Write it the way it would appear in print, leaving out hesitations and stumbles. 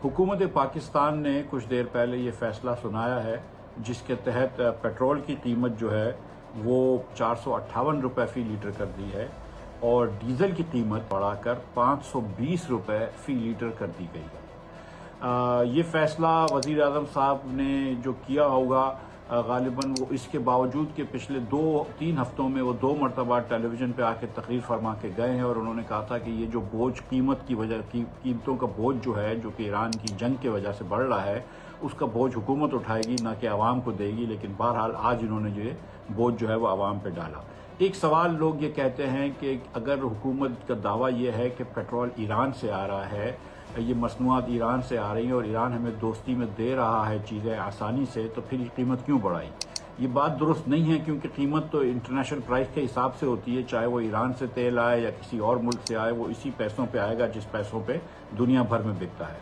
हुकूमत पाकिस्तान ने कुछ देर पहले ये फैसला सुनाया है जिसके तहत पेट्रोल की कीमत जो है वो 458 रुपये फ़ी लीटर कर दी है और डीज़ल की कीमत बढ़ाकर 520 रुपये फ़ी लीटर कर दी गई है। ये फ़ैसला वज़ीर आज़म साहब ने जो किया होगा गालिबन वो इसके बावजूद कि पिछले 2-3 हफ्तों में वो 2 मरतबा टेलीविज़न पे आके तकरीर फरमा के गए हैं और उन्होंने कहा था कि ये जो बोझ कीमतों का बोझ जो है जो कि ईरान की जंग की वजह से बढ़ रहा है उसका बोझ हुकूमत उठाएगी ना कि आवाम को देगी। लेकिन बहरहाल आज इन्होंने जो है बोझ जो है वो आवाम पे डाला। एक सवाल लोग ये कहते हैं कि अगर हुकूमत का दावा ये है कि पेट्रोल ईरान से आ रहा है, ये मसनूआत ईरान से आ रही हैं और ईरान हमें दोस्ती में दे रहा है चीज़ें आसानी से, तो फिर ये कीमत क्यों बढ़ाई? ये बात दुरुस्त नहीं है क्योंकि कीमत तो इंटरनेशनल प्राइस के हिसाब से होती है, चाहे वो ईरान से तेल आए या किसी और मुल्क से आए, वो इसी पैसों पे आएगा जिस पैसों पे दुनिया भर में बिकता है।